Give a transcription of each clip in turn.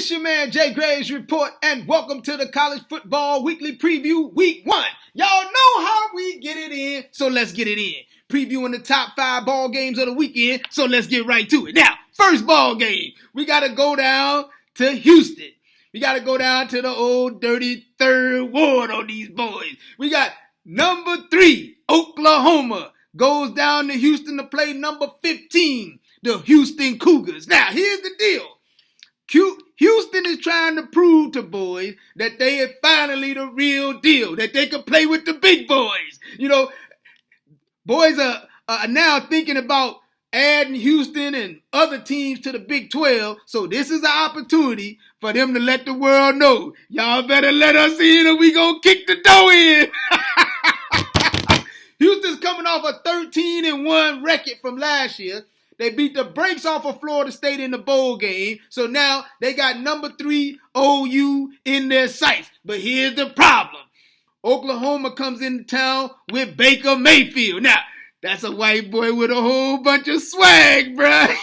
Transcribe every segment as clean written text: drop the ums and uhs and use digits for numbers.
It's your man Jay Gray's Report, and welcome to the College Football Weekly Preview Week 1. Y'all know how we get it in, so let's get it in. Previewing the top 5 ball games of the weekend, so let's get right to it. Now, first ball game, we got to go down to Houston. We got to go down to the old dirty third ward on these boys. We got number 3, Oklahoma, goes down to Houston to play number 15, the Houston Cougars. Now, here's the deal. Houston is trying to prove to boys that they are finally the real deal, that they can play with the big boys. You know, boys are now thinking about adding Houston and other teams to the Big 12, so this is an opportunity for them to let the world know, y'all better let us in or we gonna kick the door in. Houston's coming off a 13-1 record from last year. They beat the brakes off of Florida State in the bowl game. So now they got number 3 OU in their sights. But here's the problem. Oklahoma comes into town with Baker Mayfield. Now, that's a white boy with a whole bunch of swag, bruh.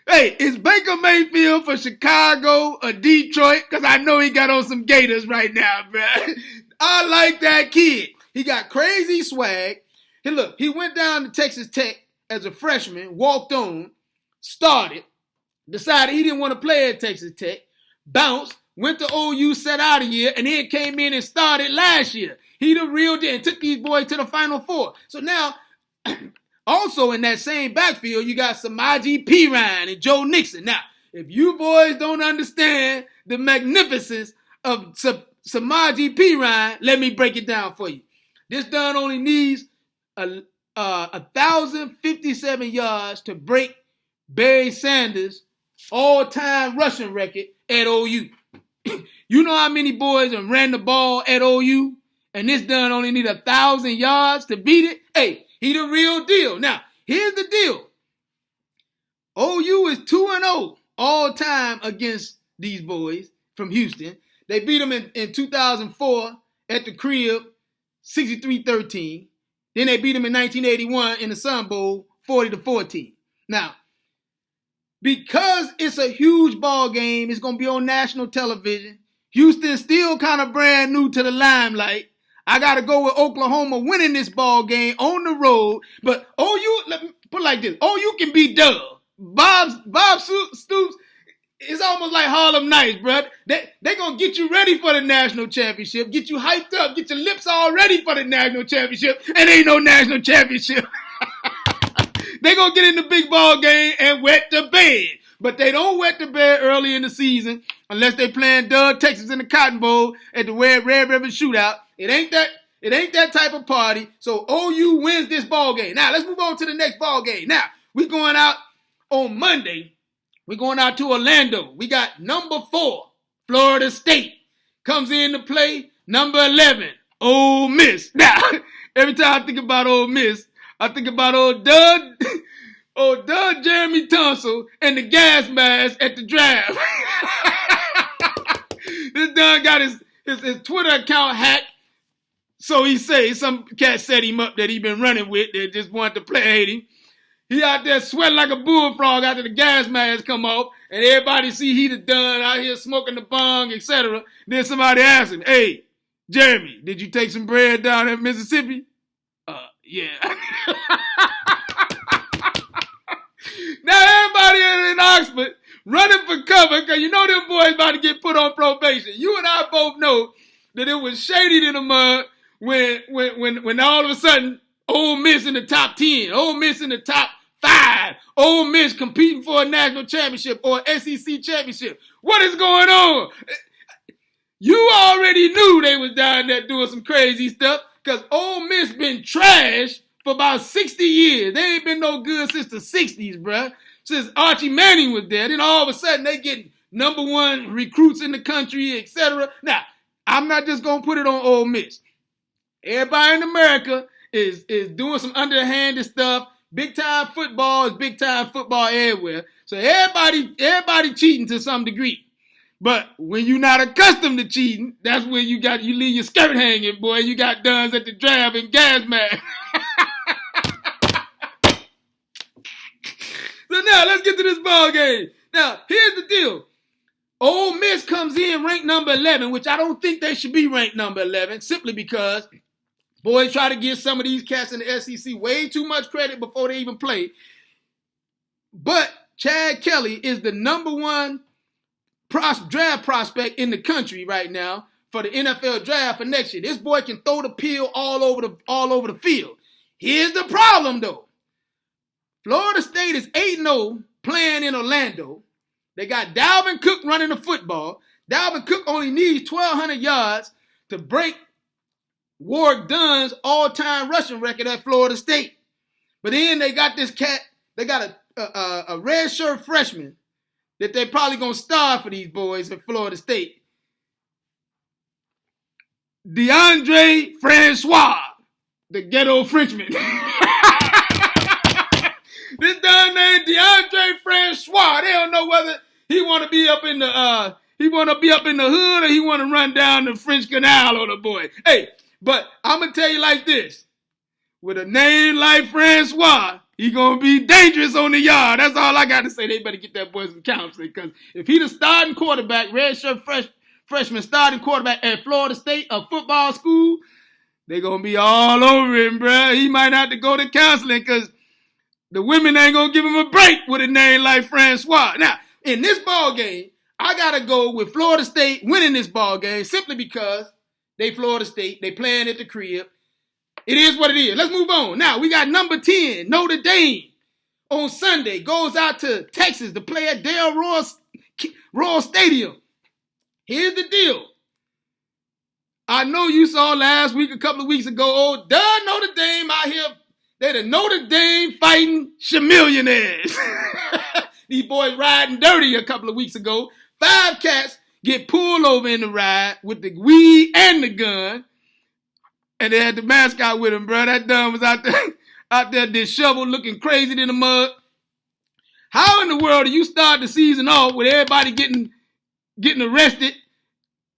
Hey, is Baker Mayfield for Chicago or Detroit? Because I know he got on some Gators right now, bruh. I like that kid. He got crazy swag. Hey, look, he went down to Texas Tech as a freshman, walked on, started, decided he didn't want to play at Texas Tech, bounced, went to OU, sat out a year, and then came in and started last year. He the real deal and took these boys to the Final Four. So now, also in that same backfield, you got Samaje Perine and Joe Nixon. Now, if you boys don't understand the magnificence of Samaje Perine, let me break it down for you. This done only needs 1,057 yards to break Barry Sanders' all-time rushing record at OU. You know how many boys have ran the ball at OU? And this done only need 1,000 yards to beat it? Hey, he the real deal. Now, here's the deal. OU is 2-0 all-time against these boys from Houston. They beat them in 2004 at the crib, 63-13. Then they beat them in 1981 in the Sun Bowl, 40-14. Now, because it's a huge ball game, it's going to be on national television. Houston's still kind of brand new to the limelight. I got to go with Oklahoma winning this ball game on the road. But OU, let me put it like this, OU can be Dub. Bob Stoops, it's almost like Harlem Nights, bro. They going to get you ready for the national championship, get you hyped up, get your lips all ready for the national championship, and ain't no national championship. They going to get in the big ball game and wet the bed. But they don't wet the bed early in the season unless they playing Doug, Texas in the Cotton Bowl at the Red River Shootout. It ain't that type of party. So OU wins this ball game. Now, let's move on to the next ball game. Now, we're going out on Monday. We're going out to Orlando. We got number 4, Florida State. Comes in to play number 11, Ole Miss. Now, every time I think about Ole Miss, I think about old Doug Jeremy Tunsil and the gas mask at the draft. This Doug got his Twitter account hacked. So he say some cat set him up that he been running with that just wanted to play hate him. He out there sweating like a bullfrog after the gas mask come off, and everybody see he done out here smoking the bong, etc. Then somebody asked him, "Hey, Jeremy, did you take some bread down in Mississippi?" Yeah. Now everybody in Oxford running for cover because you know them boys about to get put on probation. You and I both know that it was shady in the mud when all of a sudden Ole Miss in the top 10, Ole Miss in the top 5, Ole Miss competing for a national championship or SEC championship. What is going on? You already knew they was down there doing some crazy stuff because Ole Miss been trash for about 60 years. They ain't been no good since the 60s, bruh. Since Archie Manning was there. Then all of a sudden they get number 1 recruits in the country, etc. Now, I'm not just going to put it on Ole Miss. Everybody in America is doing some underhanded stuff. Big time football is big time football everywhere. So everybody cheating to some degree. But when you're not accustomed to cheating, that's when you leave your skirt hanging, boy. You got duns at the draft and gas mask. So now let's get to this ball game. Now, here's the deal. Ole Miss comes in ranked number 11, which I don't think they should be ranked number 11, simply because boys try to give some of these cats in the SEC way too much credit before they even play. But Chad Kelly is the number one draft prospect in the country right now for the NFL draft for next year. This boy can throw the pill all over the field. Here's the problem, though. Florida State is 8-0 playing in Orlando. They got Dalvin Cook running the football. Dalvin Cook only needs 1,200 yards to break Warrick Dunn's all-time rushing record at Florida State. But then they got this cat, they got a redshirt freshman that they probably going to start for these boys at Florida State. DeAndre Francois, the ghetto Frenchman. This guy named DeAndre Francois. They don't know whether he want to be up in the hood or he want to run down the French Canal on the boy. Hey, but I'm gonna tell you like this: with a name like Francois, he gonna be dangerous on the yard. That's all I got to say. They better get that boy some counseling, because if he the starting quarterback, redshirt freshman starting quarterback at Florida State, a football school, they gonna be all over him, bruh. He might have to go to counseling because the women ain't gonna give him a break with a name like Francois. Now, in this ball game, I gotta go with Florida State winning this ball game simply because they Florida State. They playing at the crib. It is what it is. Let's move on. Now, we got number 10, Notre Dame, on Sunday. Goes out to Texas to play at Dale Royal Stadium. Here's the deal. I know you saw last week, a couple of weeks ago, Notre Dame out here. They're the Notre Dame fighting chamillionaires. These boys riding dirty a couple of weeks ago. 5 cats get pulled over in the ride with the weed and the gun. And they had the mascot with him, bro. That dumb was out there disheveled, looking crazy in the mud. How in the world do you start the season off with everybody getting arrested,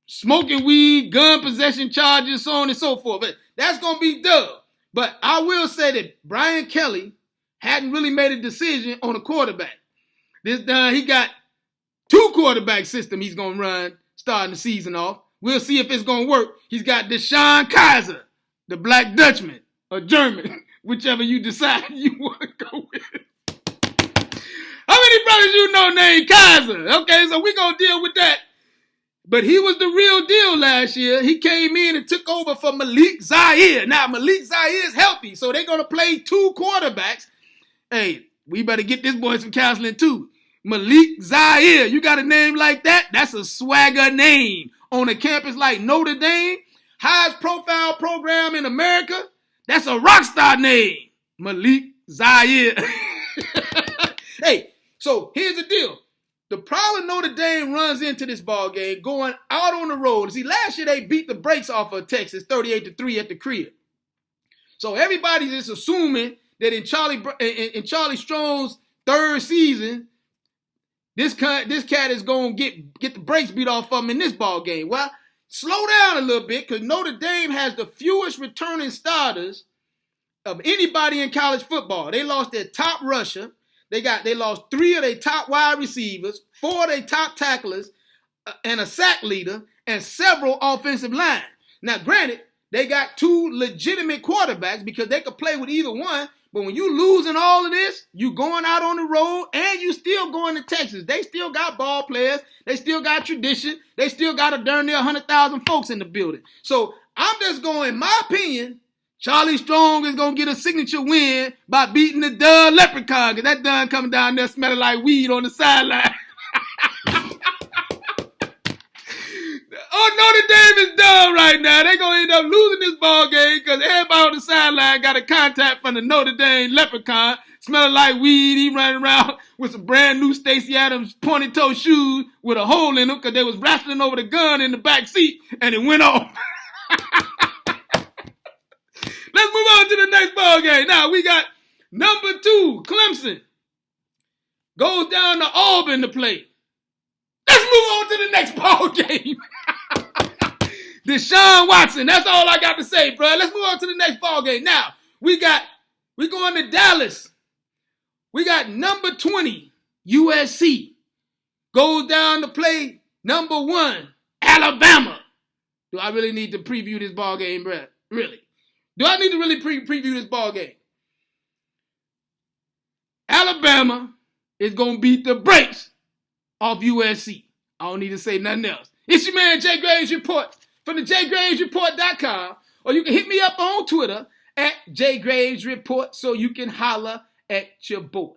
smoking weed, gun possession charges, so on and so forth? But that's going to be dub. But I will say that Brian Kelly hadn't really made a decision on a quarterback. He got 2 quarterback system he's going to run starting the season off. We'll see if it's going to work. He's got Deshaun Kaiser, the Black Dutchman, or German, whichever you decide you want to go with. How many brothers you know named Kaiser? Okay, so we're going to deal with that. But he was the real deal last year. He came in and took over for Malik Zaire. Now, Malik Zaire is healthy, so they're going to play 2 quarterbacks. Hey, we better get this boy some counseling too. Malik Zaire, you got a name like that? That's a swagger name. On a campus like Notre Dame, highest profile program in America, that's a rock star name. Malik Zaire. Hey, so here's the deal. The problem Notre Dame runs into this ball game going out on the road. See, last year they beat the brakes off of Texas 38-3 at the crib. So everybody's just assuming that in Charlie Strong's 3rd season, this cat is going to get the brakes beat off of him in this ball game. Well, slow down a little bit, because Notre Dame has the fewest returning starters of anybody in college football. They lost their top rusher. They lost 3 of their top wide receivers, 4 of their top tacklers, and a sack leader, and several offensive line. Now, granted, they got 2 legitimate quarterbacks because they could play with either one. But when you losing all of this, you going out on the road, and you still going to Texas. They still got ball players. They still got tradition. They still got a darn near 100,000 folks in the building. So I'm just going, in my opinion, Charlie Strong is going to get a signature win by beating the Dun Leprechaun, because that Dun coming down there smelling like weed on the sideline. Oh, Notre Dame is done right now. They're going to end up losing this ball game because everybody on the sideline got a contact from the Notre Dame Leprechaun, smelling like weed. He running around with some brand new Stacey Adams pointed toe shoes with a hole in them because they was wrestling over the gun in the back seat, and it went off. Let's move on to the next ball game. Now, we got number 2, Clemson. Goes down to Auburn to play. Let's move on to the next ball game. Deshaun Watson. That's all I got to say, bro. Let's move on to the next ball game. Now, we going to Dallas. We got number 20, USC. Goes down to play Number 1, Alabama. Do I really need to preview this ball game, bruh? Really? Do I need to really preview this ball game? Alabama is going to beat the brakes off USC. I don't need to say nothing else. It's your man, Jay Graves Report from the JGravesReport.com, or you can hit me up on Twitter at JGravesReport so you can holler at your boy.